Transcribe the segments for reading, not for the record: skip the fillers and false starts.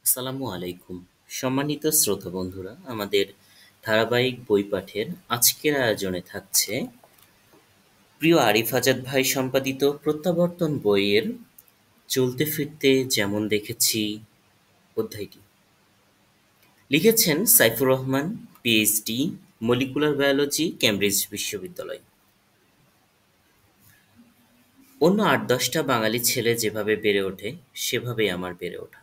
আসসালামু আলাইকুম। সম্মানিত শ্রোতা বন্ধুরা, আমাদের ধারাবাহিক বই পাঠের আজকের আয়োজনে থাকছে প্রিয় আরিফ আজাদ ভাই সম্পাদিত প্রত্যাবর্তন বইয়ের চলতে ফিরতে যেমন দেখেছি অধ্যায়টি। লিখেছেন Saifur Rahman, PhD, molecular biology, Cambridge বিশ্ববিদ্যালয়। অন্য ৮-১০টা বাঙালি ছেলে যেভাবে বেড়ে ওঠে, সেভাবেই আমার বেড়ে ওঠা।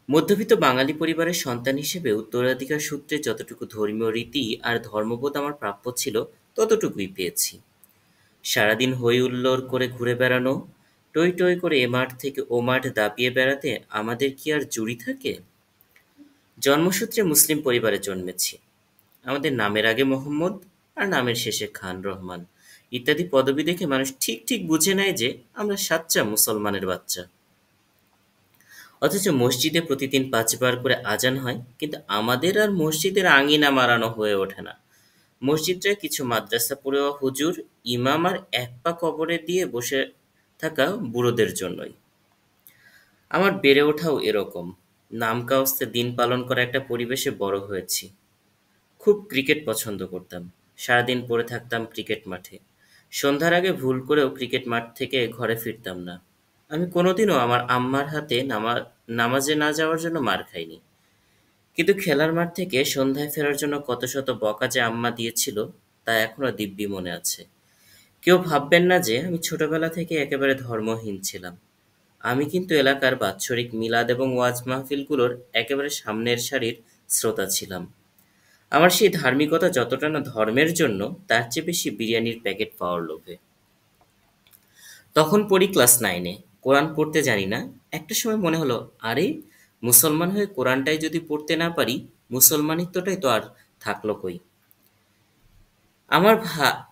মধ্যবিত্ত বাঙালি পরিবারের সন্তান হিসেবে উত্তরাধিকার সূত্রে যতটুকু ধর্মীয় রীতি আর ধর্মবোধ আমার প্রাপ্য ছিল, ততটুকুই পেয়েছি। সারাদিন হই হুল্লোড় করে ঘুরে বেড়ানো, টই টই করে এ মাঠ থেকে ও মাঠ দাপিয়ে বেড়াতে আমাদের কি আর জুড়ি থাকে? জন্মসূত্রে মুসলিম পরিবারে জন্মেছি। আমাদের নামের আগে মোহাম্মদ আর নামের শেষে খান, রহমান ইত্যাদি পদবি দেখে মানুষ ঠিক ঠিক বুঝে নেয় যে আমরা সাচ্চা মুসলমানের বাচ্চা। অথচ মসজিদে প্রতিদিন ৫ বার করে আজান হয়, কিন্তু আমাদের আর মসজিদের আঙিনা মাড়ানো হয়ে ওঠে না। মসজিদটা কিছু মাদ্রাসা পড়ুয়া হুজুর, ইমাম আর এক পা কবরে দিয়ে বসে থাকা বুড়োদের জন্যই। আমার বেড়ে ওঠাও এরকম। নাম কাওস্তে দিন পালন করা একটা পরিবেশে বড় হয়েছি। খুব ক্রিকেট পছন্দ করতাম। সারাদিন পড়ে থাকতাম ক্রিকেট মাঠে। সন্ধ্যার আগে ভুল করেও ক্রিকেট মাঠ থেকে ঘরে ফিরতাম না। আমি কোনোদিনও আমার আম্মার হাতে নামাজে না যাওয়ার জন্য মার খাইনি। কিন্তু খেলার মাঠ থেকে সন্ধ্যায় ফেরার জন্য কত শত বকা যে আম্মা দিয়েছিল, তা এখনো দিব্যি মনে আছে। কেউ ভাববেন না যে আমি ছোটবেলা থেকে একেবারে ধর্মহীন ছিলাম। আমি কিন্তু এলাকার বাৎসরিক মিলাদ এবং ওয়াজ মাহফিলগুলোর একেবারে সামনের সারির শ্রোতা ছিলাম। আমার সেই ধার্মিকতা যতটা না ধর্মের জন্য, তার চেয়ে বেশি বিরিয়ানির প্যাকেট পাওয়ার লোভে। তখন পড়ি ক্লাস 9-এ। কোরআন পড়তে জানি না। একটা সময় মনে হলো, আরে মুসলমান হয়ে কোরআনটাই যদি পড়তে না পারি, মুসলমানিত্বটাই তো আর থাকলো কই?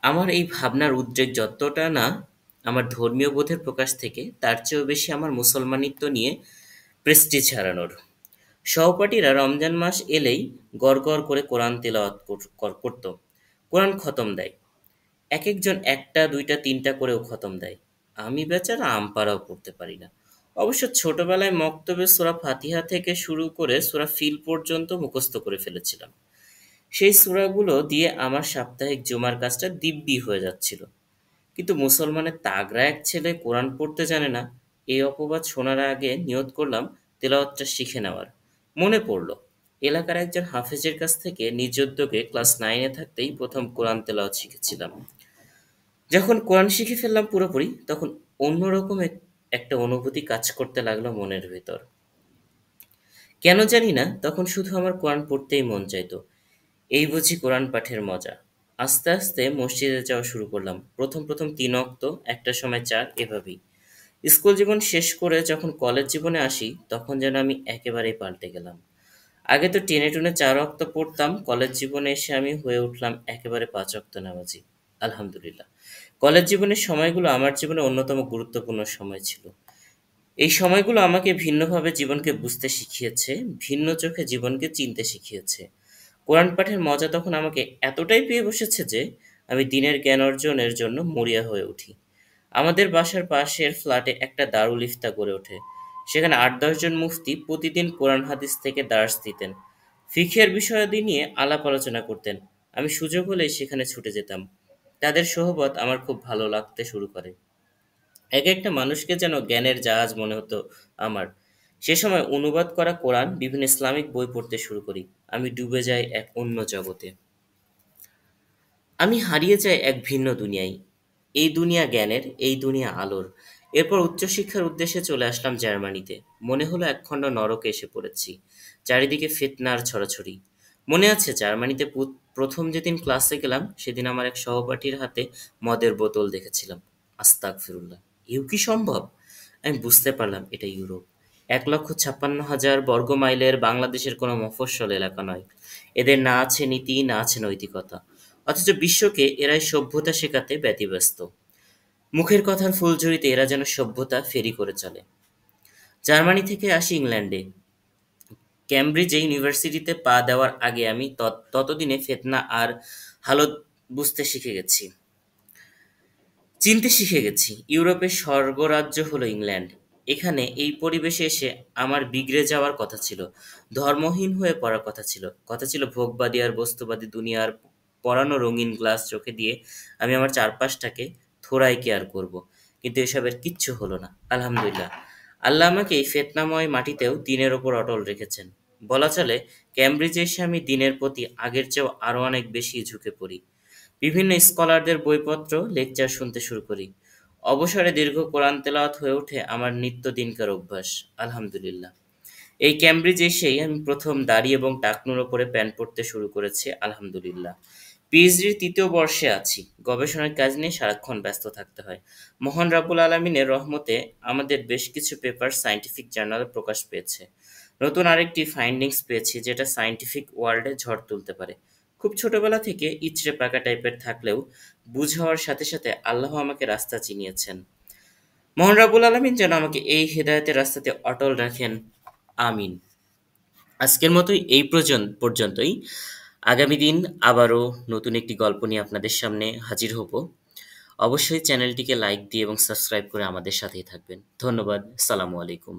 আমার এই ভাবনার উদ্রেক যতটা না আমার ধর্মীয় বোধের প্রকাশ থেকে, তার চেয়েও বেশি আমার মুসলমানিত্ব নিয়ে প্রেস্টিজ হারানোর। সহপাঠীরা রমজান মাস এলেই গড় গড় করে কোরআন তেলাওয়াত করত। কোরআন খতম দেয়। একেকজন ১টা, ২টা, ৩টা করেও খতম দেয়। আমি বেচারা আমপারাও পড়তে পারি না। অবশ্য ছোটবেলায় মক্তবে সূরা ফাতিহা থেকে শুরু করে সূরা ফিল পর্যন্ত মুখস্থ করে ফেলেছিলাম। সেই সূরাগুলো দিয়ে আমার সাপ্তাহিক জুমার কাজটা দিব্যি হয়ে যাচ্ছিল। কিন্তু মুসলমানের তাগড়া এক ছেলে কোরআন পড়তে জানে না, এই অপবাদ শোনার আগে নিয়ত করলাম তেলাওয়াতটা শিখে নেওয়ার। মনে পড়ল, এলাকার একজন হাফেজের কাছ থেকে নিজ উদ্যোগে ক্লাস 9-এ থাকতেই প্রথম কোরআন তেলাওয়াত শিখেছিলাম। যখন কোরআন শিখে ফেললাম পুরোপুরি, তখন অন্যরকম একটা অনুভূতি কাজ করতে লাগলো মনের ভেতর। কেন জানি না, তখন শুধু আমার কোরআন পড়তেই মন চাইতো। এই বুঝি কোরআন পাঠের মজা। আস্তে আস্তে মসজিদে যাওয়া শুরু করলাম। প্রথম ৩ ওয়াক্ত, একটা সময় ৪, এভাবেই। স্কুল জীবন শেষ করে যখন কলেজ জীবনে আসি, তখন যেন আমি একেবারেই পাল্টে গেলাম। আগে তো টেনে টুনে ৪ ওয়াক্ত পড়তাম, কলেজ জীবনে এসে আমি হয়ে উঠলাম একেবারে ৫ ওয়াক্ত নামাজি। আলহামদুলিল্লাহ। কলেজ জীবনের সময়গুলো আমার জীবনে অন্যতম গুরুত্বপূর্ণ সময় ছিল। এই সময়গুলো আমাকে ভিন্নভাবে জীবনকে বুঝতে শিখিয়েছে, ভিন্ন চোখে জীবনকে চিনতে শিখিয়েছে। কোরআন পাঠের মজা তখন আমাকে এতটাই পেয়ে বসেছে যে আমি দিনের জ্ঞান অর্জনের জন্য মরিয়া হয়ে উঠি। আমাদের বাসার পাশের ফ্ল্যাটে একটা দারুল ইফতা গড়ে ওঠে। সেখানে ৮-১০ জন মুফতি প্রতিদিন কোরআন হাদিস থেকে দার্স দিতেন। ফিকহের বিষয়াদি নিয়ে আলাপ আলোচনা করতেন। আমি সুযোগ হলেই সেখানে ছুটে যেতাম। তাদের সোহবত আমার খুব ভালো লাগতে শুরু করে। এক একটা মানুষকে যেন জ্ঞানের জাহাজ মনে হতো আমার। সে সময় অনুবাদ করা কোরআন, বিভিন্ন ইসলামিক বই পড়তে শুরু করি। আমি ডুবে যাই এক অন্য জগতে। আমি হারিয়ে যাই এক ভিন্ন দুনিয়ায়। এই দুনিয়া জ্ঞানের, এই দুনিয়া আলোর। এরপর উচ্চশিক্ষার উদ্দেশ্যে চলে আসলাম জার্মানিতে। মনে হলো একখণ্ড নরকে এসে পড়েছি। চারিদিকে ফিতনার ছড়াছড়ি। মনে আছে জার্মানিতে প্রথম যেদিন ক্লাসে গেলাম, সেদিন আমার এক সহপাঠীর হাতে মদের বোতল দেখেছিলাম। আস্তাগফিরুল্লাহ! এও কি সম্ভব? আমি বুঝতে পারলাম এটা ইউরোপ। ১,৫৬,০০০ বর্গ মাইলের বাংলাদেশের কোনো মফস্বল এলাকা নয়। এদের না আছে নীতি, না আছে নৈতিকতা। অথচ বিশ্বকে এরাই সভ্যতা শেখাতে ব্যতিব্যস্ত। মুখের কথার ফুলঝুরিতে এরা যেন সভ্যতা ফেরি করে চলে। জার্মানি থেকে আসি ইংল্যান্ডে। ক্যামব্রিজে ইউনিভার্সিটিতে পা দেওয়ার আগে আমি ততদিনে ফিতনা আর হালত বুঝতে শিখে গেছি, চিনতে শিখে গেছি। ইউরোপের স্বর্গরাজ্য হলো ইংল্যান্ড। এখানে এই পরিবেশে এসে আমার বিগড়ে যাওয়ার কথা ছিল, ধর্মহীন হয়ে পড়ার কথা ছিল ভোগবাদী আর বস্তুবাদী দুনিয়ার পরানো রঙিন গ্লাস চোখে দিয়ে আমি আমার চারপাশটাকে থোড়াই কেয়ার করব। কিন্তু এসবের কিচ্ছু হলো না, আলহামদুলিল্লাহ। আল্লাহ আমাকে এই ফেতনাময় মাটিতেও দিনের ওপর অটল রেখেছেন। বলা চলে, ক্যামব্রিজে এসে আমি দিনের প্রতি আগের চেয়েও আরো অনেক বেশি ঝুঁকে পড়ি। বিভিন্ন স্কলারদের বইপত্র, লেকচার শুনতে শুরু করি। অবসরে দীর্ঘ কোরআন তেলাওয়াত হয়ে ওঠে আমার নিত্য দিনকার অভ্যাস, আলহামদুলিল্লাহ। এই ক্যামব্রিজ এসেই আমি প্রথম দাড়ি এবং টাকনুর ওপরে প্যান্ট পরতে শুরু করেছি, আলহামদুলিল্লাহ। পিএইচডির তৃতীয় বর্ষে আছি, গবেষণার কাজ নিয়ে সারাক্ষণ ব্যস্ত থাকতে হয়। মহান রাব্বুল আলামিনের রহমতে আমাদের বেশ কিছু পেপার সায়েন্টিফিক জার্নালে প্রকাশ পেয়েছে। নতুন আরেকটি ফাইন্ডিংস পেয়েছি যেটা সায়েন্টিফিক ওয়ার্ল্ডে ঝড় তুলতে পারে। খুব ছোটবেলা থেকে ইচড়ে পাকা টাইপের থাকলেও বুঝ হওয়ার সাথে সাথে আল্লাহ আমাকে রাস্তা চিনিয়েছেন। মহান রাব্বুল আলামিন যেন আমাকে এই হেদায়েতের রাস্তাতে অটল রাখেন, আমিন। আজকের মতোই এই পর্যন্তই। আগামী দিন আবারও নতুন একটি গল্প নিয়ে আপনাদের সামনে হাজির হব। অবশ্যই চ্যানেলটিকে লাইক দিয়ে এবং সাবস্ক্রাইব করে আমাদের সাথেই থাকবেন। ধন্যবাদ। আসসালামু আলাইকুম।